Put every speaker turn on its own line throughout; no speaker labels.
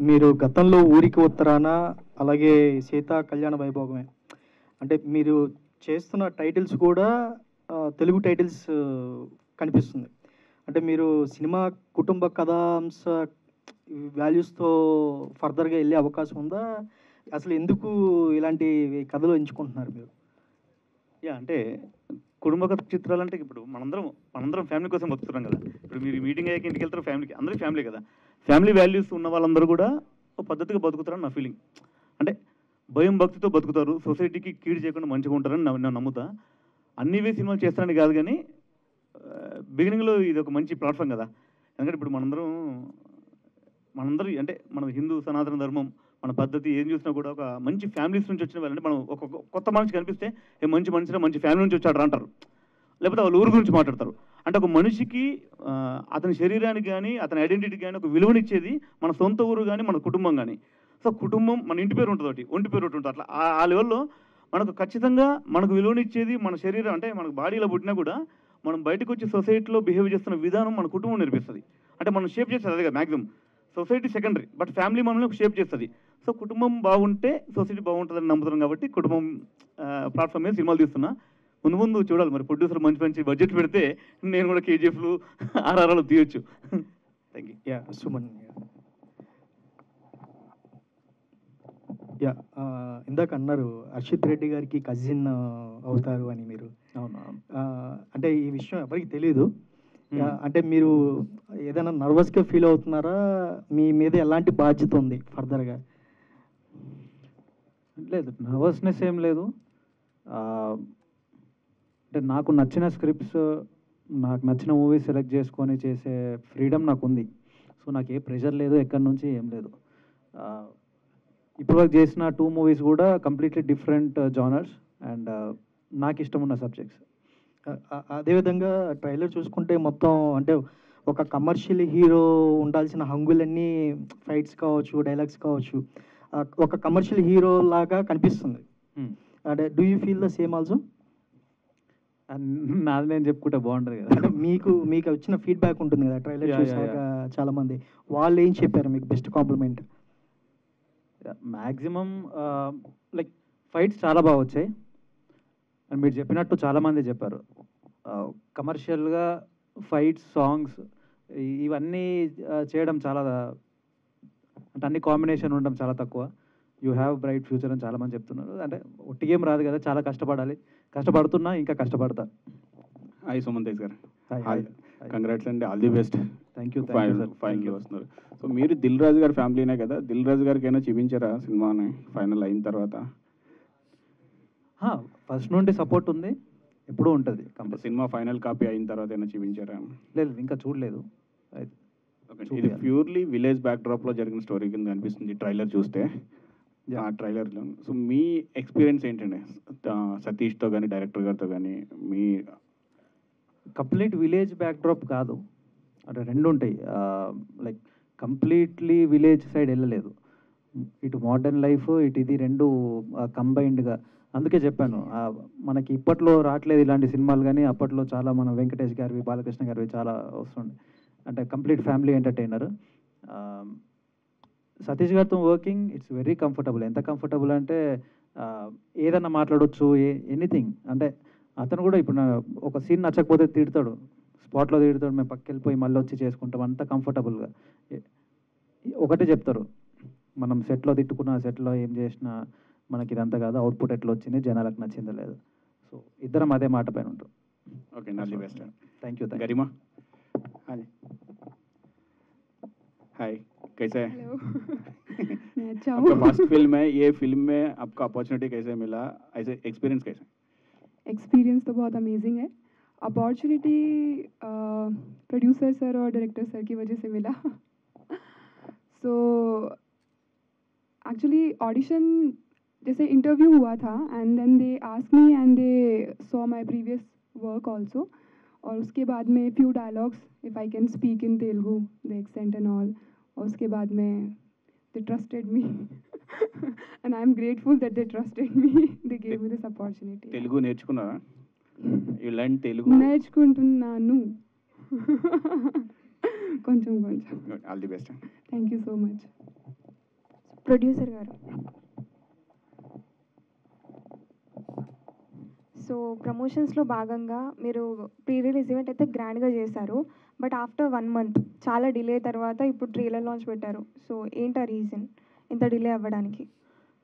మీరు గతంలో ఊరికి ఉత్తరాన అలాగే సీతా కళ్యాణ వైభోగమే అంటే మీరు చేస్తున్న టైటిల్స్ కూడా తెలుగు టైటిల్స్ కనిపిస్తుంది. అంటే మీరు సినిమా కుటుంబ కథాంశ వాల్యూస్తో ఫర్దర్గా వెళ్ళే అవకాశం ఉందా? అసలు ఎందుకు ఇలాంటి కథలు ఎంచుకుంటున్నారు మీరు?
అంటే కుటుంబ కథ చిత్రాలు అంటే ఇప్పుడు మనందరం ఫ్యామిలీ కోసం బతుకుతున్నాం కదా. ఇప్పుడు మీరు మీటింగ్ అయ్యాక ఇంటికి వెళ్తారు, ఫ్యామిలీకి అందరూ ఫ్యామిలీ కదా. ఫ్యామిలీ వాల్యూస్ ఉన్న వాళ్ళందరూ కూడా ఒక పద్ధతిగా బతుకుతారని నా ఫీలింగ్. అంటే భయం భక్తితో బతుకుతారు, సొసైటీకి కీడు చేయకుండా మంచిగా ఉంటారని నేను నమ్ముతా. అన్ని సినిమాలు చేస్తానని కాదు, కానీ బిగినింగ్లో ఇది ఒక మంచి ప్లాట్ఫామ్ కదా. ఎందుకంటే ఇప్పుడు మనందరం అంటే మన హిందూ సనాతన ధర్మం, మన పద్ధతి ఏం చూసినా కూడా ఒక మంచి ఫ్యామిలీస్ నుంచి వచ్చిన వాళ్ళంటే మనం ఒక కొత్త మనిషి కనిపిస్తే ఏ మంచి మనిషిలో మంచి ఫ్యామిలీ నుంచి వచ్చాడు అంటారు, లేకపోతే వాళ్ళ ఊరు గురించి మాట్లాడతారు. అంటే ఒక మనిషికి అతని శరీరానికి కానీ అతని ఐడెంటిటీకి కానీ ఒక విలువనిచ్చేది మన సొంత ఊరు కానీ మన కుటుంబం కానీ. సో కుటుంబం మన ఇంటి పేరు ఉంటుంది, ఒకటి ఒంటి పేరు ఒకటి ఉంటుంది. అట్లా ఆ లెవెల్లో మనకు ఖచ్చితంగా మనకు విలువనిచ్చేది మన శరీరం. అంటే మనకు బాడీలో పుట్టినా కూడా మనం బయటకు వచ్చి సొసైటీలో బిహేవ్ చేస్తున్న విధానం మన కుటుంబం నేర్పిస్తుంది. అంటే మనం షేప్ చేస్తుంది అదే కదా maximum. Society secondary, but family మనల్ని షేప్ చేస్తుంది. సో కుటుంబం బాగుంటే సొసైటీ బాగుంటుందని నమ్ముతున్నాం కాబట్టి కుటుంబం ప్లాట్ఫామ్ మీద సినిమాలు తీస్తున్నా. ముందు చూడాలి మరి, ప్రొడ్యూసర్ మంచి బడ్జెట్ పెడితే నేను కూడా కేజీఎఫ్లు ఆర్ఆర్ఆర్లు తీయొచ్చు. Thank you.
సుమన్, ఇందాక అన్నారు హర్షిత్ రెడ్డి గారికి కజిన్ అవుతారు అని మీరు.
అవును.
అంటే ఈ విషయం ఎవరికి తెలీదు. అంటే మీరు ఏదైనా నర్వస్గా ఫీల్ అవుతున్నారా? మీ మీద ఎలాంటి బాధ్యత ఉంది ఫర్దర్గా?
లేదు, నర్వస్నెస్ ఏం లేదు. అంటే నాకు నచ్చిన స్క్రిప్ట్స్, నాకు నచ్చిన మూవీస్ సెలెక్ట్ చేసుకొని చేసే ఫ్రీడమ్ నాకు ఉంది. సో నాకు ఏ ప్రెషర్ లేదు, ఎక్కడి నుంచి ఏం లేదు. ఇప్పటివరకు చేసిన 2 మూవీస్ కూడా కంప్లీట్లీ డిఫరెంట్ జానర్స్ అండ్ నాకు ఇష్టం ఉన్న సబ్జెక్ట్స్.
అదేవిధంగా ట్రైలర్ చూసుకుంటే మొత్తం అంటే ఒక కమర్షియల్ హీరో ఉండాల్సిన హంగులన్నీ ఫైట్స్ కావచ్చు, డైలాగ్స్ కావచ్చు, ఒక కమర్షియల్ హీరో లాగా కనిపిస్తుంది. అంటే do you feel the same also?
నాది నేను చెప్పుకుంటే బాగుంటుంది కదా.
అంటే మీకు వచ్చిన ఫీడ్బ్యాక్ ఉంటుంది కదా ట్రైలర్ చూసాక, చాలామంది వాళ్ళు ఏం చెప్పారు మీకు best compliment?
Maximum like fights చాలా బాగా వచ్చాయి అండ్ మీరు చెప్పినట్టు చాలామంది చెప్పారు. కమర్షియల్గా ఫైట్స్, సాంగ్స్ ఇవన్నీ చేయడం చాలా, అంటే అన్ని కాంబినేషన్ ఉండడం చాలా తక్కువ. యూ హ్యావ్ బ్రైట్ ఫ్యూచర్ అని చాలామంది చెప్తున్నారు. అంటే ఒట్టిగేం రాదు కదా, చాలా కష్టపడాలి. కష్టపడుతున్నా, ఇంకా కష్టపడతా.
హాయ్ సుమన్ తేజ్ గారు.
హాయ్,
కంగ్రాట్స్ అండి, all the best.
Thank you.
Final వస్తున్నారు. సో మీరు దిల్ రాజు గారి ఫ్యామిలీనే కదా, దిల్ రాజు గారికి అయినా చూపించారా సినిమాని ఫైనల్ అయిన తర్వాత?
ఫస్ట్ నుండి సపోర్ట్ ఉంది, ఎప్పుడూ ఉంటుంది.
సినిమా ఫైనల్ కాపీ అయిన తర్వాత అయినా చూపించారా?
లేదు, ఇంకా చూడలేదు.
ఇది ప్యూర్లీ విలేజ్ బ్యాక్డ్రాప్లో జరిగిన స్టోరీ కింద అనిపిస్తుంది ట్రైలర్ చూస్తే, ఆ ట్రైలర్లో. సో మీ ఎక్స్పీరియన్స్ ఏంటండి సతీష్తో కానీ డైరెక్టర్ గారితో కానీ? మీ
కంప్లీట్ విలేజ్ బ్యాక్డ్రాప్ కాదు, అంటే రెండు ఉంటాయి. లైక్ కంప్లీట్లీ విలేజ్ సైడ్ వెళ్ళలేదు, ఇటు మోడర్న్ లైఫ్ ఇటు ఇది రెండు కంబైన్డ్గా. అందుకే చెప్పాను మనకి ఇప్పట్లో రావట్లేదు ఇలాంటి సినిమాలు, కానీ అప్పట్లో చాలా మన వెంకటేష్ గారివి, బాలకృష్ణ గారివి చాలా వస్తుండే. అంటే కంప్లీట్ ఫ్యామిలీ ఎంటర్టైనర్. సతీష్ గారితో వర్కింగ్ ఇట్స్ వెరీ కంఫర్టబుల్. ఎంత కంఫర్టబుల్ అంటే ఏదన్నా మాట్లాడవచ్చు, ఎనీథింగ్. అంటే అతను కూడా ఇప్పుడు ఒక సీన్ నచ్చకపోతే తిడతాడు, స్పాట్లో తిడతాడు, మేము పక్కకి వెళ్ళిపోయి మళ్ళీ వచ్చి చేసుకుంటాం, అంత కంఫర్టబుల్గా. ఒకటే చెప్తారు, మనం సెట్లో తిట్టుకున్నా, సెట్లో ఏం చేసినా మనకి ఇదంతా కాదు, అవుట్పుట్ ఎట్లా వచ్చింది, జనాలకు నచ్చిందో లేదు. సో ఇద్దరం అదే మాట పైన ఉంటాం.
Okay, all the best.
Thank you.
Garima, hi, कैसे है?
हेलो। मैं अच्छा हूँ।
आपका फर्स्ट फिल्म है, ये फिल्म में आपका अपॉर्चुनिटी कैसे मिला, ऐसे एक्सपीरियंस कैसे?
एक्सपीरियंस तो बहुत अमेजिंग है। अपॉर्चुनिटी प्रोड्यूसर सर और डायरेक्टर सर की वजह से मिला। सो एक्चुअली ऑडिशन जैसे इंटरव्यू हुआ था and then they ask me and they saw my previous work also, और उसके बाद में few dialogues if I can speak in Telugu, the accent and all, और उसके बाद में they trusted me and I am grateful that they trusted me, they gave me this opportunity.
Telugu నేర్చుకున్నారా? You learn Telugu?
నేర్చుకుంటున్నాను కొంచెం.
All the best.
Thank you so much.
Producer గారు, so ప్రమోషన్స్లో భాగంగా మీరు ప్రీ రిలీజ్ ఈవెంట్ అయితే గ్రాండ్గా చేశారు. బట్ ఆఫ్టర్ 1 month చాలా డిలే తర్వాత ఇప్పుడు ట్రైలర్ లాంచ్ పెట్టారు. సో ఏంటా రీజన్ ఇంత డిలే అవ్వడానికి?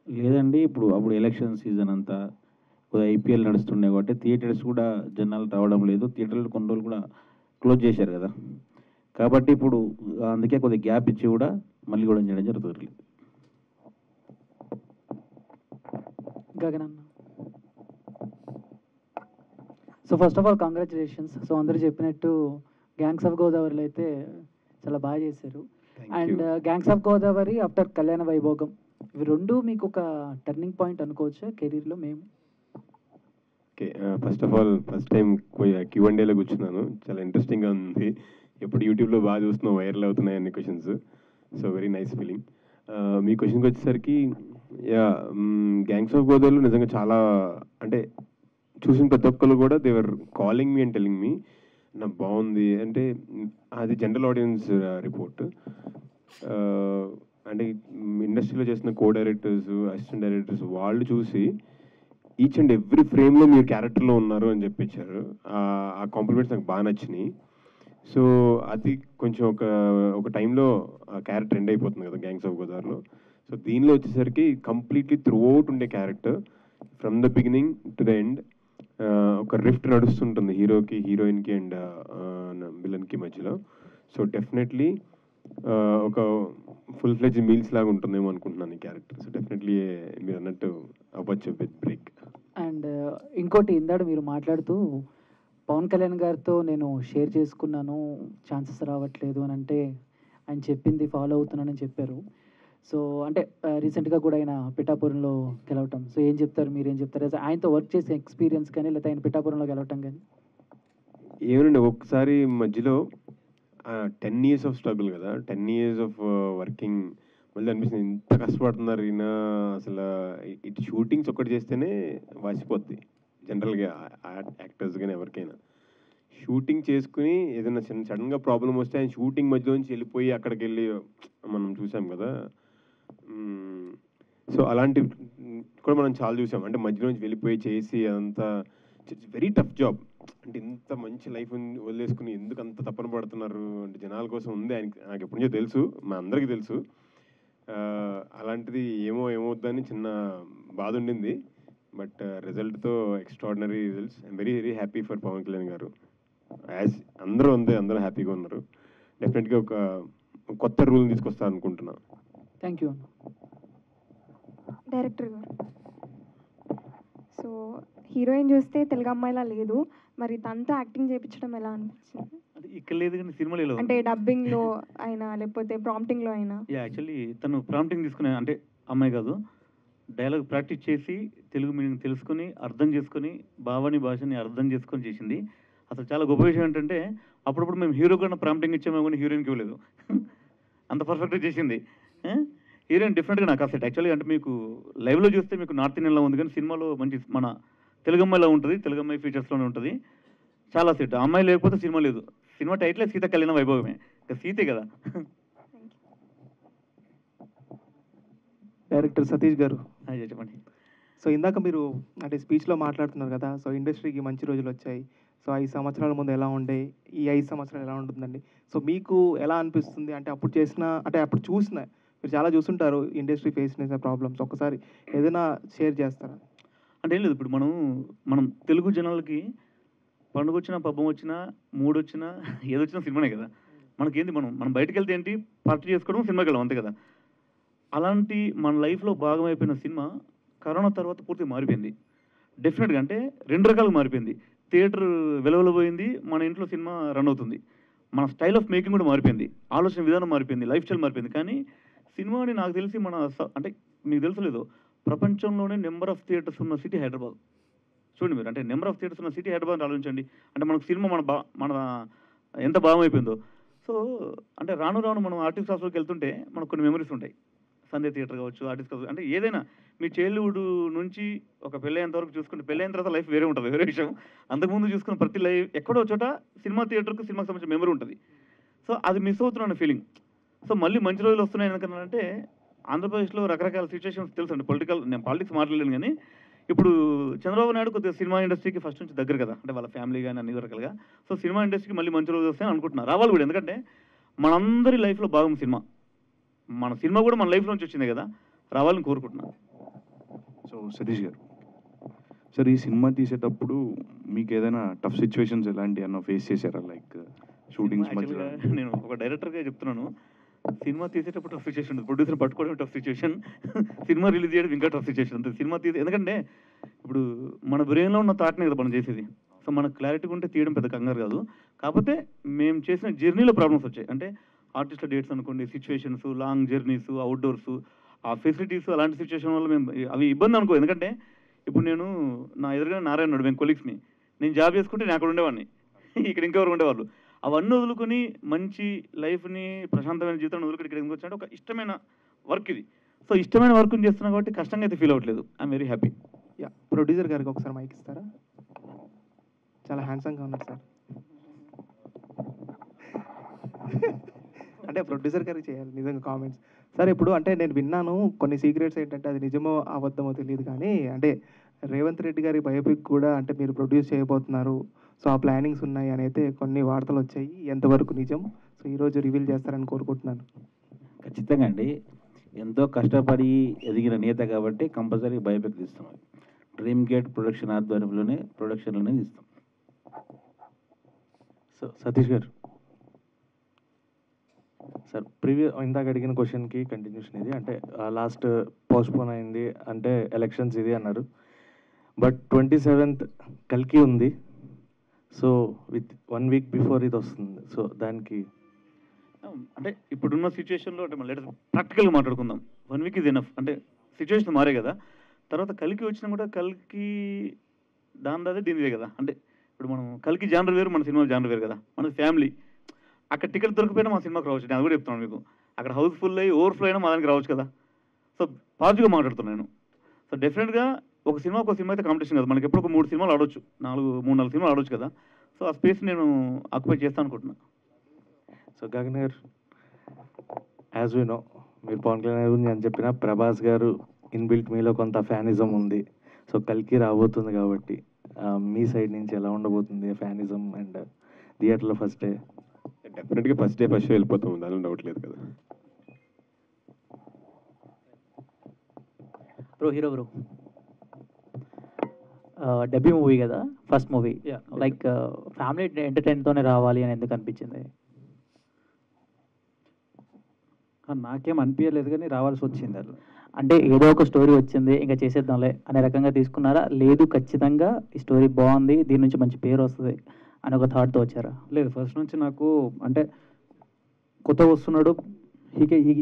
లేదండి, అప్పుడు ఎలక్షన్ సీజన్ అంతా ఐపీఎల్ నడుస్తుండే కాబట్టి థియేటర్స్ కూడా జనాలు రావడం లేదు. థియేటర్లు కొన్ని రోజులు కూడా క్లోజ్ చేశారు కదా, కాబట్టి ఇప్పుడు అందుకే కొద్దిగా గ్యాప్ ఇచ్చి కూడా మళ్ళీ కూడా చేయడం జరుగుతుంది.
గగనన్న, so first of all congratulations. So అందరూ చెప్పినట్టు గ్యాంగ్స్ ఆఫ్ గోదావరిలో అయితే చాలా బాగా చేశారు. And gangs of Godavari after Kalyana Vaibhogam, ఇవి రెండు మీకు ఒక టర్నింగ్ పాయింట్ అనుకోవచ్చా కెరీర్లో? మేము
okay, first of all first time Q&Aలో కూర్చున్నాను. చాలా ఇంట్రెస్టింగ్గా ఉంది. ఎప్పుడు యూట్యూబ్లో బాగా చూస్తున్నాం, వైరల్ అవుతున్నాయి అన్ని questions. So very nice feeling. మీ క్వశ్చన్కి వచ్చేసరికి గ్యాంగ్స్ ఆఫ్ గోదావరిలో నిజంగా చాలా, అంటే చూసిన ప్రతి ఒక్కరు కూడా they were calling me and telling me నాకు బాగుంది అంటే. అది జనరల్ ఆడియన్స్ రిపోర్ట్. అంటే ఇండస్ట్రీలో చేసిన కో డైరెక్టర్స్, అసిస్టెంట్ డైరెక్టర్స్ వాళ్ళు చూసి ఈచ్ అండ్ ఎవ్రీ ఫ్రేమ్లో మీరు క్యారెక్టర్లో ఉన్నారు అని చెప్పించారు. ఆ కాంప్లిమెంట్స్ నాకు బాగా నచ్చినాయి. సో అది కొంచెం ఒక టైంలో ఆ క్యారెక్టర్ ఎండ్ అయిపోతుంది కదా గ్యాంగ్స్ ఆఫ్ గోదావరిలో. సో దీనిలో వచ్చేసరికి కంప్లీట్లీ త్రూ అవుట్ ఉండే character from the beginning to the end. ఒక రిఫ్ట్ నడుస్తుంటుంది హీరోకి, హీరోయిన్కి అండ్ విలన్కి మధ్యలో. సో డెఫినెట్లీ ఒక ఫుల్ ఫ్లెడ్జ్ మీల్స్ లాగా ఉంటుందేమో అనుకుంటున్నాను ఈ క్యారెక్టర్. సో డెఫినెట్లీ మీరు అన్నట్టు అవ్వచ్చు విత్ బ్రేక్.
అండ్ ఇంకోటి, ఇందాక మీరు మాట్లాడుతూ పవన్ కళ్యాణ్ గారితో నేను షేర్ చేసుకున్నాను, ఛాన్సెస్ రావట్లేదు అని అంటే ఆయన చెప్పింది ఫాలో అవుతున్నానని చెప్పారు. సో అంటే రీసెంట్గా కూడా ఆయన పిఠాపురంలో గెలవటం, సో ఏం చెప్తారు, మీరేం చెప్తారు ఆయనతో వర్క్ చేసే ఎక్స్పీరియన్స్ కానీ, లేకపోతే ఆయన పిఠాపురంలో గెలవటం కానీ?
ఏమనండి, ఒకసారి మధ్యలో 10 years ఆఫ్ స్ట్రగుల్ కదా, 10 years ఆఫ్ వర్కింగ్, మళ్ళీ అనిపిస్తుంది ఇంత కష్టపడుతున్నారు ఈయన. అసలు ఇటు షూటింగ్స్ ఒక్కటి చేస్తేనే వాసిపోద్ది జనరల్గా యాక్టర్స్ కానీ ఎవరికైనా. షూటింగ్ చేసుకుని ఏదైనా సడన్గా ప్రాబ్లం వస్తే ఆయన షూటింగ్ మధ్యలోంచి వెళ్ళిపోయి అక్కడికి వెళ్ళి మనం చూసాం కదా. సో అలాంటి కూడా మనం చాలా చూసాం. అంటే మధ్యలోంచి వెళ్ళిపోయి చేసి అదంతా వెరీ టఫ్ జాబ్. అంటే ఇంత మంచి లైఫ్ వదిలేసుకుని ఎందుకు అంత తపన పడుతున్నారు అంటే జనాల కోసం ఉంది ఆయనకి. నాకు ఎప్పటి నుంచో తెలుసు, మా అందరికీ తెలుసు. అలాంటిది ఏమవుద్దని చిన్న బాధ ఉండింది. బట్ రిజల్ట్తో extraordinary results. I'm very very happy for Pawan Kalyan garu. అందరూ హ్యాపీగా ఉన్నారు. డెఫినెట్గా ఒక కొత్త రూల్ తీసుకొస్తాను అనుకుంటున్నాను.
Thank you.
డైరెక్టర్ గారు, సో హీరోయిన్ చూస్తే తెలుగు అమ్మాయిలా లేదు, మరి తనతో యాక్టింగ్ చేయించడం ఎలా అనిపించింది?
అది ఇక్కడ లేదు కానీ సినిమాలో
అంటే డబ్బింగ్లో అయినా లేకపోతే ప్రాంప్టింగ్లో అయినా?
యాక్చువల్లీ తను ప్రాంప్టింగ్ తీసుకునే, అంటే అమ్మాయి కాదు, డైలాగ్ ప్రాక్టీస్ చేసి తెలుగు మీనింగ్ తెలుసుకొని అర్థం చేసుకొని భాషని అర్థం చేసుకొని చేసింది. అసలు చాలా గొప్ప విషయం ఏంటంటే అప్పుడప్పుడు మేము హీరో కన్నా ప్రాంప్టింగ్ ఇచ్చామో కానీ హీరోయిన్కి ఇవ్వలేదు. అంత పర్ఫెక్ట్గా చేసింది. హీరోయిన్ డెఫినెట్గా నాకు అసెట్. యాక్చువల్లీ అంటే మీకు లైవ్లో చూస్తే మీకు నార్త్ ఇండియన్లో ఉంది కానీ సినిమాలో మంచి మన తెలుగు అమ్మాయిలో ఉంటుంది, తెలుగు అమ్మాయి ఫీచర్స్లోనే ఉంటుంది. చాలా సెట్. అమ్మాయి లేకపోతే సినిమా లేదు. సినిమా టైటిలే సీత కళ్యాణ వైభవమే, సీతే కదా.
డైరెక్టర్ సతీష్ గారు,
చెప్పండి.
సో ఇందాక మీరు అంటే స్పీచ్లో మాట్లాడుతున్నారు కదా, సో ఇండస్ట్రీకి మంచి రోజులు వచ్చాయి, సో 5 సంవత్సరాల ముందు ఎలా ఉండే, ఈ 5 సంవత్సరాలు ఎలా ఉంటుందండి? సో మీకు ఎలా అనిపిస్తుంది? అంటే అప్పుడు చేసిన, అంటే అప్పుడు చూసిన, మీరు చాలా చూస్తుంటారు ఇండస్ట్రీ ఫేస్ చేసిన ప్రాబ్లమ్స్, ఒకసారి ఏదైనా షేర్ చేస్తారా?
అంటే ఏం లేదు, ఇప్పుడు మనం తెలుగు జనాలకి పండుగ వచ్చినా, పబ్బం వచ్చినా, మూడు వచ్చినా, ఏదొచ్చినా సినిమానే కదా. మనకేంటి, మనం బయటకు వెళ్తే ఏంటి, పార్టీ చేసుకోవడం, సినిమాకి వెళ్ళాం, అంతే కదా. అలాంటి మన లైఫ్లో భాగమైపోయిన సినిమా కరోనా తర్వాత పూర్తిగా మారిపోయింది. డెఫినెట్గా అంటే 2 రకాలుగా మారిపోయింది. థియేటర్ వెలవెలబోయింది, మన ఇంట్లో సినిమా రన్ అవుతుంది. మన స్టైల్ ఆఫ్ మేకింగ్ కూడా మారిపోయింది, ఆలోచన విధానం మారిపోయింది, లైఫ్ స్టైల్ మారిపోయింది. కానీ సినిమాని నాకు తెలిసి అంటే మీకు తెలుసు లేదో, ప్రపంచంలోనే నెంబర్ ఆఫ్ థియేటర్స్ ఉన్న సిటీ హైదరాబాద్. చూడండి మీరు, అంటే నెంబర్ ఆఫ్ థియేటర్స్ ఉన్న సిటీ హైదరాబాద్ ఆలోచించండి. అంటే మనకు సినిమా మన ఎంత భాగమైపోయిందో. సో అంటే రాను మనం ఆర్టిస్ట్ హౌస్లోకి వెళ్తుంటే మనకు కొన్ని మెమరీస్ ఉంటాయి. సంధ్య థియేటర్ కావచ్చు, ఆర్టిస్ట్ కావచ్చు, అంటే ఏదైనా మీ చైల్డ్హుడ్ నుంచి ఒక పెళ్ళైనంత వరకు చూసుకుంటే, పెళ్ళైన తర్వాత లైఫ్ వేరే ఉంటుంది, వేరే విషయం. అంతకుముందు చూసుకున్న ప్రతి లైఫ్ ఎక్కడో చోట సినిమా థియేటర్కు సినిమాకి సంబంధించిన మెమరీ ఉంటుంది. సో అది మిస్ అవుతున్నాను ఫీలింగ్. సో మళ్ళీ మంచి రోజులు వస్తున్నాయి అనుకున్నానంటే ఆంధ్రప్రదేశ్లో రకరకాల సిచ్యువేషన్స్ తెలుసు అండి. నేను పాలిటిక్స్ మాట్లాడలేను కానీ ఇప్పుడు చంద్రబాబు నాయుడు కొద్దిగా సినిమా ఇండస్ట్రీకి ఫస్ట్ నుంచి దగ్గర కదా, అంటే వాళ్ళ ఫ్యామిలీ కానీ అన్ని రకాలుగా. సో సినిమా ఇండస్ట్రీకి మళ్ళీ మంచి రోజు వస్తాయని అనుకుంటున్నారు, రావాలి కూడా. ఎందుకంటే మనందరి లైఫ్లో భాగం సినిమా, మన సినిమా కూడా మన లైఫ్ నుంచి వచ్చింది కదా, రావాలని కోరుకుంటున్నాను.
సో సతీష్ గారు, సార్ ఈ సినిమా తీసేటప్పుడు మీకు ఏదైనా టఫ్ సిచ్యువేషన్స్ ఎలాంటి అన్న ఫేస్ చేశారా? లైక్ షూటింగ్స్ మధ్యలో.
నేను ఒక డైరెక్టర్గా చెప్తున్నాను, సినిమా తీసేటప్పుడు టఫ్ సిచ్యువేషన్ ఉంటుంది, ప్రొడ్యూసర్ పట్టుకోవడం టఫ్ సిచ్యువేషన్, సినిమా రిలీజ్ చేయడం ఇంకా టఫ్ సిచ్యువేషన్ ఉంటుంది. సినిమా ఎందుకంటే ఇప్పుడు మన బ్రెయిన్లో ఉన్న థాట్నే కదా మనం చేసేది. సో మనకు క్లారిటీ ఉంటే తీయడం పెద్ద కంగారు కాదు. కాకపోతే మేము చేసిన జర్నీలో ప్రాబ్లమ్స్ వచ్చాయి. అంటే ఆర్టిస్టుల డేట్స్ అనుకోండి, సిచ్యువేషన్స్, లాంగ్ జర్నీస్, అవుట్డోర్స్, ఆ ఫెసిలిటీస్, అలాంటి సిచ్యువేషన్ వల్ల మేము అవి ఇబ్బంది అనుకో. ఎందుకంటే ఇప్పుడు నేను నా ఎదురుగా నారాయణ ఉన్నాడు, మేము కొలీగ్స్ని, నేను జాబ్ చేసుకుంటే నేను అక్కడ ఉండేవాడిని, ఇక్కడ ఇంకెవరు ఉండేవాళ్ళు. అవన్నీ వదులుకొని మంచి లైఫ్ని, ప్రశాంతమైన జీవితాన్ని వదులుకొని ఇక్కడ ఎందుకు వచ్చానంటే ఒక ఇష్టమైన వర్క్ ఇది. సో ఇష్టమైన వర్క్ని చేస్తున్నాం కాబట్టి కష్టంగా అయితే ఫీల్ అవ్వట్లేదు. I'm very happy.
Yeah, producer గారికి ఒకసారి మైక్ ఇస్తారా? చాలా హ్యాండ్సమ్గా ఉన్నారు సార్. అంటే ప్రొడ్యూసర్ గారికి చేయాలి నిజంగా కామెంట్స్. సార్ ఇప్పుడు అంటే నేను విన్నాను కొన్ని సీక్రెట్స్, ఏంటంటే అది నిజమో అబద్ధమో తెలియదు కానీ, అంటే రేవంత్ రెడ్డి గారి బయోపిక్ కూడా అంటే మీరు ప్రొడ్యూస్ చేయబోతున్నారు, సో ఆ ప్లానింగ్స్ ఉన్నాయి అని అయితే కొన్ని వార్తలు వచ్చాయి. ఎంతవరకు నిజం? సో ఈరోజు రివీల్ చేస్తారని కోరుకుంటున్నాను.
ఖచ్చితంగా అండి, ఎంతో కష్టపడి ఎదిగిన నేత కాబట్టి కంపల్సరీ బయోపిక్ తీస్తాం. డ్రీమ్ గేట్ ప్రొడక్షన్ ఆధ్వర్యంలోనే ప్రొడక్షన్లోనే తీస్తాం.
సో సతీష్ గారు, సార్ ఇందాక అడిగిన క్వశ్చన్కి కంటిన్యూషన్ ఇది. అంటే లాస్ట్ పోస్ట్పోన్ అయింది అంటే ఎలక్షన్స్ ఇది అన్నారు, బట్ 27th కల్కి ఉంది. సో విత్ 1 week బిఫోర్ ఇది వస్తుంది. సో దానికి
అంటే ఇప్పుడున్న సిచ్యువేషన్లో అంటే మళ్ళీ ప్రాక్టికల్గా మాట్లాడుకుందాం. 1 week ఇది ఎనఫ్. అంటే సిచ్యువేషన్ మారే కదా. తర్వాత కలికి వచ్చినా కూడా కలికి దానిదే దీనిదే కదా. అంటే ఇప్పుడు మనం కలికి జానర్ వేరు, మన సినిమా జానర్ వేరు కదా. మన ఫ్యామిలీ అక్కడ టికెట్ దొరికిపోయినా మా సినిమాకి రావచ్చు. నేను అది కూడా చెప్తున్నాను మీకు. అక్కడ హౌస్ఫుల్ అయ్యి ఓవర్ఫ్లో అయినా మా దానికి రావచ్చు కదా. సో పాజిటివ్గా మాట్లాడుతున్నాను. సో డెఫినెట్గా ఒక సినిమా అయితే కాంపిటీషన్ కదా. మనకి ఎప్పుడు ఒక 3 సినిమాలు ఆడవచ్చు, 4 సినిమాలు ఆడవచ్చు కదా. సో ఆ స్పేస్ నేను ఆక్యుపై చేస్తాను అనుకుంటున్నాను.
సో గగన్ గారు, యాజ్ వి నో, మీరు పవన్ కళ్యాణ్ గురించి అని చెప్పిన ప్రభాస్ గారు ఇన్బిల్ట్ మీలో కొంత ఫ్యానిజం ఉంది. సో కల్కి రాబోతుంది కాబట్టి మీ సైడ్ నుంచి ఎలా ఉండబోతుంది ఫ్యానిజం? అండ్ థియేటర్లో ఫస్ట్ డే
డెఫినెట్గా ఫస్ట్ షో వెళ్ళిపోతాం, దానిలో డౌట్ లేదు కదా.
హీరో డెబ్యూ మూవీ కదా, ఫస్ట్ మూవీ. లైక్ ఫ్యామిలీ ఎంటర్టైన్తోనే రావాలి అని ఎందుకు అనిపించింది?
నాకేం అనిపించలేదు కానీ రావాల్సి వచ్చింది. అట్లా
అంటే ఏదో ఒక స్టోరీ వచ్చింది ఇంకా చేసేద్దాంలే అనే రకంగా తీసుకున్నారా, లేదు ఖచ్చితంగా ఈ స్టోరీ బాగుంది, దీని నుంచి మంచి పేరు వస్తుంది అని ఒక థాట్తో వచ్చారా?
లేదు, ఫస్ట్ నుంచి నాకు అంటే కొత్త వస్తున్నాడు,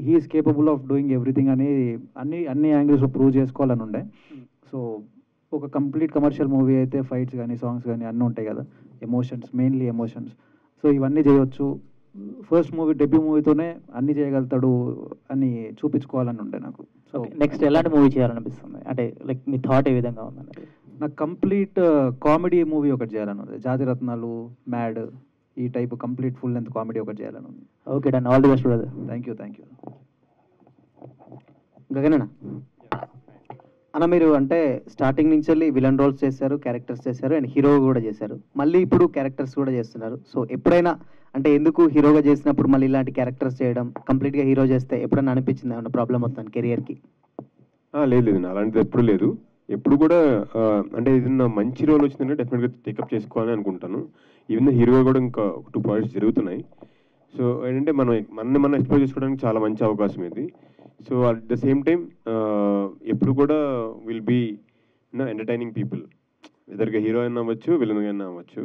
he's capable of doing everything అని అన్ని యాంగిల్స్ ప్రూవ్ చేసుకోవాలని ఉండే. సో ఒక కంప్లీట్ కమర్షియల్ మూవీ అయితే ఫైట్స్ కానీ సాంగ్స్ కానీ అన్నీ ఉంటాయి కదా, ఎమోషన్స్, మెయిన్లీ ఎమోషన్స్. సో ఇవన్నీ చేయొచ్చు. ఫస్ట్ మూవీ డెబ్యూ మూవీతోనే అన్నీ చేయగలుగుతాడు అని చూపించుకోవాలని ఉండే నాకు. సో
నెక్స్ట్ ఎలాంటి మూవీ చేయాలనిపిస్తుంది? అంటే లైక్ మీ థాట్ ఏ విధంగా ఉందండి?
నాకు కంప్లీట్ కామెడీ మూవీ ఒకటి చేయాలని ఉంది. జాతిరత్నాలు, మ్యాడ్, ఈ type complete full length comedy ఒకటి చేయాలని ఉంది.
Okay done, all the best brother.
Thank you.
Gagan అన్న, మీరు అంటే స్టార్టింగ్ నుంచి వెళ్ళి విలన్ రోల్స్ చేశారు, క్యారెక్టర్స్ చేశారు, అండ్ హీరో కూడా చేశారు, మళ్ళీ ఇప్పుడు క్యారెక్టర్స్ కూడా చేస్తున్నారు. సో ఎప్పుడైనా అంటే ఎందుకు హీరోగా చేసినప్పుడు మళ్ళీ ఇలాంటి క్యారెక్టర్స్ చేయడం, కంప్లీట్గా హీరో చేస్తే ఎప్పుడైనా అనిపించింది ఏమన్నా ప్రాబ్లం వస్తుంది కెరియర్కి?
లేదు అలాంటిది ఎప్పుడు లేదు. ఎప్పుడు కూడా అంటే ఏదైనా మంచి రోల్ వచ్చిందంటే డెఫినెట్గా టేకప్ చేసుకోవాలని అనుకుంటాను. ఈవెన్ హీరోగా కూడా ఇంకా 2 ప్రాజెక్ట్స్ జరుగుతున్నాయి. సో ఏంటంటే మనం ఎక్స్ప్లోర్ చేసుకోవడానికి చాలా మంచి అవకాశం ఇది. So at the same time ఎప్పుడు కూడా విల్ బీ ఎంటర్టైనింగ్ పీపుల్, ఎదర్గా హీరో అయినా అవ్వచ్చు, విలన్ అయినా అవ్వచ్చు.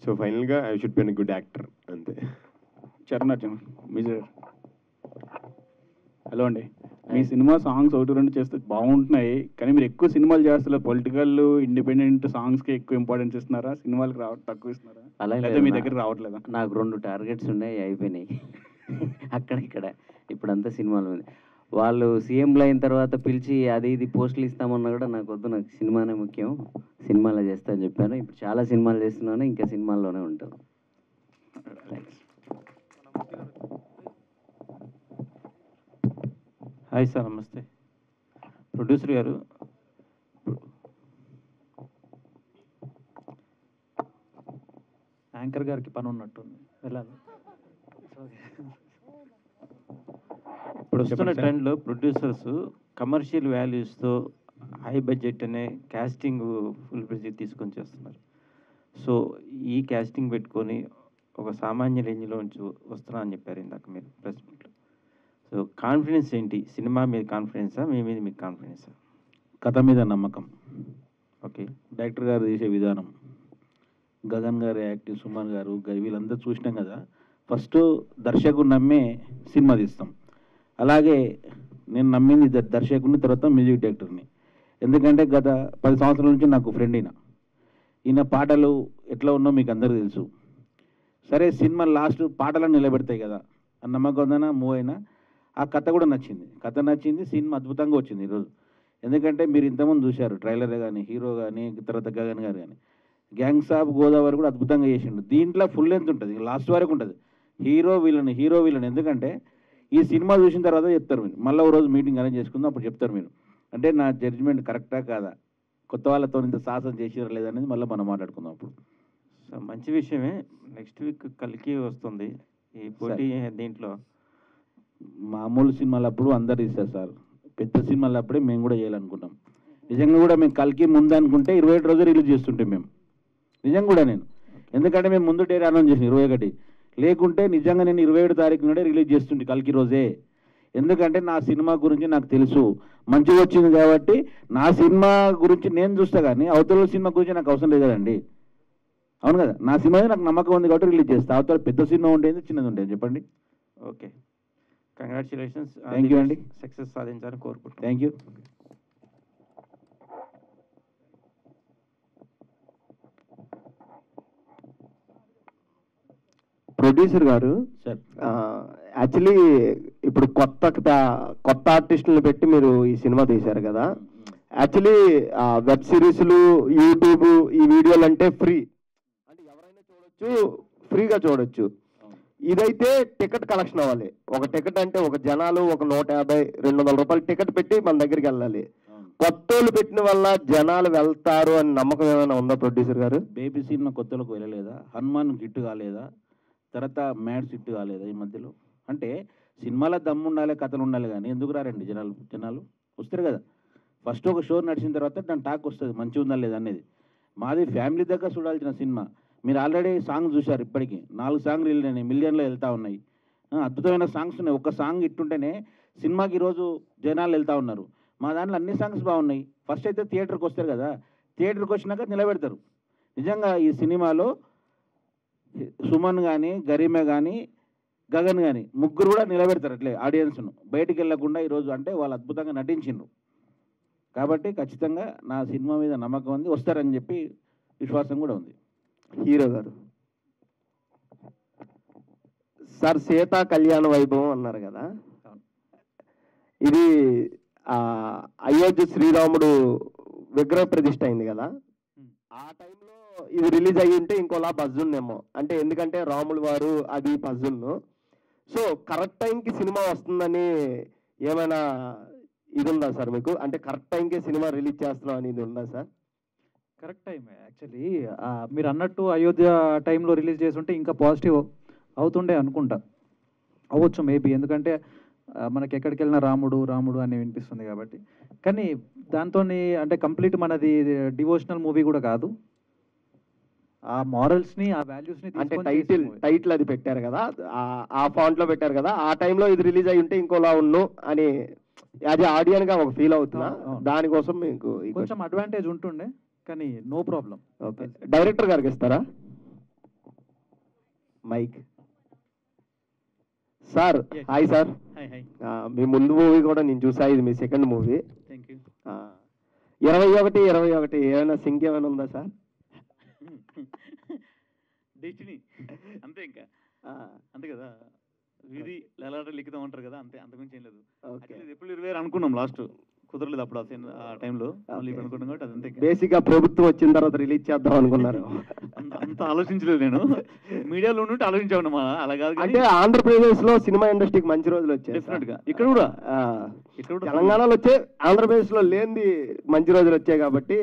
సో ఫైనల్గా I should be a good actor, అంతే.
చరణ్ విజయ్, హలో అండి. మీ సినిమా సాంగ్స్ 1-2 చేస్తే బాగుంటున్నాయి, కానీ మీరు ఎక్కువ సినిమాలు చేస్తున్నారు. పొలిటికల్ ఇండిపెండెంట్ సాంగ్స్కి ఎక్కువ ఇంపార్టెన్స్ ఇస్తున్నారా, సినిమాలకు తక్కువ ఇస్తున్నారా?
అలా
మీ దగ్గర రావట్లేదా?
నాకు 2 టార్గెట్స్ ఉన్నాయి, అయిపోయినాయి అక్కడిక్కడ. ఇప్పుడంతా సినిమాలు ఉంది. వాళ్ళు సీఎంలు అయిన తర్వాత పిలిచి అది ఇది పోస్టులు ఇస్తామన్నా కూడా నాకు వద్దు, నాకు సినిమానే ముఖ్యం, సినిమాలో చేస్తా అని చెప్పాను. ఇప్పుడు చాలా సినిమాలు చేస్తున్నాను, ఇంకా సినిమాల్లోనే ఉంటాను. థ్యాంక్స్.
హాయ్ సార్, నమస్తే. ప్రొడ్యూసర్ గారు,
యాంకర్ గారికి పని ఉన్నట్టుంది, వెళ్ళాలి.
ఇప్పుడు వస్తున్న ట్రెండ్లో ప్రొడ్యూసర్స్ కమర్షియల్ వాల్యూస్తో హై బడ్జెట్ అనే క్యాస్టింగ్ ఫుల్ బడ్జెట్ తీసుకొని చేస్తున్నారు. సో ఈ క్యాస్టింగ్ పెట్టుకొని ఒక సామాన్య రేంజ్లో నుంచి వస్తున్నా అని చెప్పారు ఇందాక మీరు ప్రెస్ మీట్లో. సో కాన్ఫిడెన్స్ ఏంటి? సినిమా మీద కాన్ఫిడెన్సా, మీ మీద మీకు కాన్ఫిడెన్సా?
కథ మీద నమ్మకం. ఓకే, డైరెక్టర్ గారు చేసే విధానం, గగన్ గారు యాక్టివ్, సుమన్ గారు, వీళ్ళందరూ చూసినాం కదా. ఫస్ట్ దర్శకుడు నమ్మే సినిమా తీస్తాం. అలాగే నేను నమ్మింది దర్శకుడిని, తర్వాత మ్యూజిక్ డైరెక్టర్ని. ఎందుకంటే గత 10 సంవత్సరాల నుంచి నాకు ఫ్రెండ్ ఈయన పాటలు ఎట్లా ఉన్నో మీకు అందరూ తెలుసు. సరే, సినిమా లాస్ట్ పాటలను నిలబెడతాయి కదా ఆ నమ్మకం మూవ్ అయినా. ఆ కథ కూడా నచ్చింది, సినిమా అద్భుతంగా వచ్చింది ఈరోజు. ఎందుకంటే మీరు ఇంతకుముందు చూశారు ట్రైలర్ కానీ, హీరో కానీ, తర్వాత గగన్ గారు కానీ. గ్యాంగ్స్ ఆఫ్ గోదావరి కూడా అద్భుతంగా చేసిండు. దీంట్లో ఫుల్ లెంత్ ఉంటుంది, లాస్ట్ వరకు ఉంటుంది. Hero villain. ఎందుకంటే ఈ సినిమా చూసిన తర్వాత చెప్తారు మీరు. మళ్ళీ ఒక రోజు మీటింగ్ అరేంజ్ చేసుకుందాం, అప్పుడు చెప్తారు మీరు. అంటే నా జడ్జిమెంట్ కరెక్టా కాదా, కొత్త వాళ్ళతో ఇంత సాహసం చేసిరా లేదనేది మళ్ళీ మనం మాట్లాడుకుందాం అప్పుడు.
సో మంచి విషయమే. నెక్స్ట్ వీక్ కల్కి వస్తుంది. ఈ పోటీ దీంట్లో
మామూలు సినిమాలు అప్పుడు అందరు ఇస్తారు సార్, పెద్ద సినిమాలు అప్పుడే మేము కూడా చేయాలనుకుంటాం. నిజంగా కూడా మేము కల్కి ముందు అనుకుంటే 27 రోజులు రిలీజ్ చేస్తుంటాం మేము. నిజంగా కూడా నేను, ఎందుకంటే మేము ముందు డేట్ అనౌన్స్ చేసిన 21, లేకుంటే నిజంగా నేను 27 తారీఖు నుండే రిలీజ్ చేస్తుంటే కల్కి రోజే. ఎందుకంటే నా సినిమా గురించి నాకు తెలుసు, మంచిగా వచ్చింది కాబట్టి నా సినిమా గురించి నేను చూస్తా, కానీ అవతల సినిమా గురించి నాకు అవసరం లేదు కదండి. అవును కదా, నా సినిమా నాకు నమ్మకం ఉంది కాబట్టి రిలీజ్ చేస్తా. అవతల పెద్ద సినిమా ఉండేది, చిన్నది ఉండేది, చెప్పండి.
Okay, congratulations.
థ్యాంక్ యూ అండి.
సక్సెస్ సాధించాలని కోరుకుంటున్నాను.
Thank you.
ప్రొడ్యూసర్ గారు
సార్,
యాక్చువల్లీ ఇప్పుడు కొత్త ఆర్టిస్టులను పెట్టి మీరు ఈ సినిమా తీశారు కదా. యాక్చువల్లీ వెబ్ సిరీస్లు, యూట్యూబ్ ఈ వీడియోలు అంటే ఫ్రీ, అంటే ఎవరైనా చూడొచ్చు, ఫ్రీగా చూడొచ్చు. ఇదైతే టికెట్ కలెక్షన్ అవ్వాలి. ఒక టికెట్ అంటే ఒక జనాలు ఒక 150-200 రూపాయలు టికెట్ పెట్టి మన దగ్గరికి వెళ్ళాలి. కొత్తోళ్ళు పెట్టిన వల్ల జనాలు వెళ్తారు అని నమ్మకం ఏమైనా ఉందా ప్రొడ్యూసర్ గారు?
బేబీ సినిమా కొత్తలకు వెళ్ళలేదా, హనుమాన్ హిట్ కాలేదా, తర్వాత మ్యాడ్స్ హిట్ కాలేదా ఈ మధ్యలో? అంటే సినిమాలో దమ్ము ఉండాలి, కథలు ఉండాలి, కానీ ఎందుకు రారండి జనాలు వస్తారు కదా. ఫస్ట్ ఒక షో నడిచిన తర్వాత దాని టాక్ వస్తుంది, మంచిగా ఉందా లేదా అనేది. మాది ఫ్యామిలీ దగ్గర చూడాల్సిన సినిమా. మీరు ఆల్రెడీ సాంగ్ చూశారు, ఇప్పటికీ 4 సాంగ్లు వెళ్ళినాయి, మిలియన్లో వెళ్తూ ఉన్నాయి. అద్భుతమైన సాంగ్స్ ఉన్నాయి. ఒక సాంగ్ ఇట్టుంటేనే సినిమాకి ఈరోజు జనాలు వెళ్తూ ఉన్నారు. మా దాంట్లో అన్ని సాంగ్స్ బాగున్నాయి. ఫస్ట్ అయితే థియేటర్కి వస్తారు కదా, థియేటర్కి వచ్చినాక నిలబెడతారు. నిజంగా ఈ సినిమాలో సుమన్ కానీ, గరిమ కానీ, గగన్ కానీ ముగ్గురు కూడా నిలబెడతారు అట్లే ఆడియన్స్ను, బయటికి వెళ్ళకుండా ఈరోజు. అంటే వాళ్ళు అద్భుతంగా నటించిండ్రు కాబట్టి ఖచ్చితంగా నా సినిమా మీద నమ్మకం ఉంది, వస్తారని చెప్పి విశ్వాసం కూడా ఉంది.
హీరో గారు సార్, సీతా కళ్యాణ వైభవం అన్నారు కదా, ఇది అయోధ్య శ్రీరాముడు విగ్రహ ప్రతిష్ఠ అయింది కదా, ఆ టైంలో ఇది రిలీజ్ అయ్యి ఉంటే ఇంకోలా బజ్జున్నేమో. అంటే ఎందుకంటే రాములు వారు అది బజ్జున్ను. సో కరెక్ట్ టైంకి సినిమా వస్తుందని ఏమైనా ఇది ఉందా సార్ మీకు? అంటే కరెక్ట్ టైంకే సినిమా రిలీజ్ చేస్తున్నాం అని ఇది ఉందా సార్?
Correct time actually. మీరు అన్నట్టు అయోధ్య టైంలో రిలీజ్ చేసి ఉంటే ఇంకా పాజిటివ్ అవుతుండే అనుకుంటా, అవ్వచ్చు మేబీ. ఎందుకంటే మనకి ఎక్కడికి వెళ్ళినా రాముడు అని వినిపిస్తుంది కాబట్టి. కానీ దాంతో అంటే కంప్లీట్ మనది డివోషనల్ మూవీ కూడా కాదు. ఆ మారల్స్ని, ఆ వాల్యూస్ని
అంటే టైటిల్ అది పెట్టారు కదా, ఆ ఫాంట్లో పెట్టారు కదా, ఆ టైంలో ఇది రిలీజ్ అయ్యి ఉంటే ఇంకోలా ఉన్ను అని అది ఆడియన్ గా ఒక ఫీల్ అవుతున్నా. దానికోసం మీకు
కొంచెం అడ్వాంటేజ్ ఉంటుండే, కానీ నో ప్రాబ్లం.
ఓకే, డైరెక్టర్ గారికి ఇస్తారా మైక్? Sir hi sir. మీ ముందు మూవీ కూడా నేను చూసా, ఇది మీ సెకండ్ మూవీ. 21 ఏమైనా సింక్ ఏమైనా ఉందా సార్?
డెస్టినీ అంతే, ఇంకా అంతే కదా, విధి లలాట లిఖితం అంటారు కదా, అంతే, అంతకుమించి ఏం లేదు. ఎప్పుడు 20 అనుకున్నాం లాస్ట్, కుదరలేదు అప్పుడు ఆ టైంలో మళ్ళీ ఇప్పుడు అనుకున్నాం కాబట్టి అదంతే.
బేసిక్గా ప్రభుత్వం వచ్చిన తర్వాత రిలీజ్ చేద్దాం అనుకున్నారు.
అంత ఆలోచించలేదు నేను, మీడియాలో ఉంటే ఆలోచించాను అలా కాదు.
అంటే ఆంధ్రప్రదేశ్ లో సినిమా ఇండస్ట్రీకి మంచి రోజులు వచ్చాయి
డెఫినెట్ గా. ఇక్కడ కూడా
తెలంగాణలో వచ్చే ఆంధ్రప్రదేశ్ లో లేనిది మంచి రోజులు వచ్చాయి కాబట్టి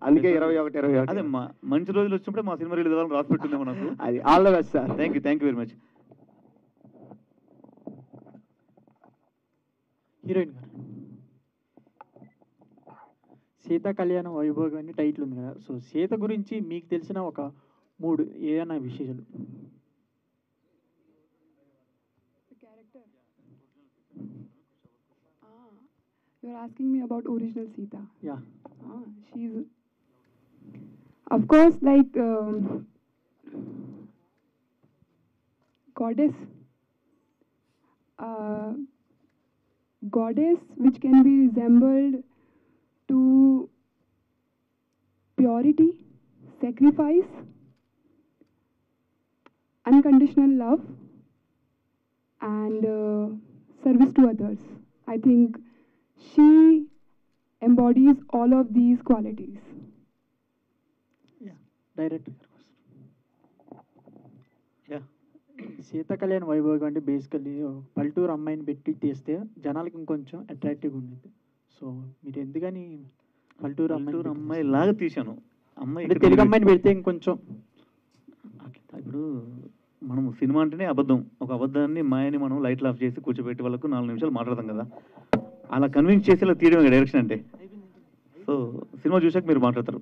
అందుకే 21
అదే మంచి రోజులు వచ్చినప్పుడే మా సినిమా రిలీజ్ అవ్వాలని రాసి పెట్టిందేమో నాకు.
అది all the best sir.
Thank you very much.
Heroine గారు, సీతా కళ్యాణ వైభోగం అని టైటిల్ ఉంది కదా, సో సీత గురించి మీకు తెలిసిన ఒక 3 ఏదైనా విశేషాలు?
You're asking me about original Sita.
Yeah.
She's, of course, like goddess. Goddess which can be resembled to purity, sacrifice, unconditional love, and service to others. I think she embodies all of these qualities.
Director Sita కళ్యాణ వైభోగం అంటే basically పల్లెటూరు అమ్మాయిని పెట్టి తీస్తే జనాలకి ఇంకొంచెం అట్రాక్టివ్గా ఉంటుంది. సో మీరు ఎందుకని పల్లెటూరు
అమ్మాయి లాగా తీశాను. అమ్మాయి
తెలుగు అమ్మాయిని పెడితే ఇంకొంచెం
ఇప్పుడు మనం సినిమా అంటేనే అబద్ధం, ఒక అబద్ధాన్ని మాయని మనం లైట్లు ఆఫ్ చేసి కూర్చోబెట్టి వాళ్ళకు 4 నిమిషాలు మాట్లాడతాం కదా, అలా కన్విన్స్ చేసేలా తీయడం డైరెక్షన్ అంటే. సో సినిమా చూసాక మీరు మాట్లాడతారు.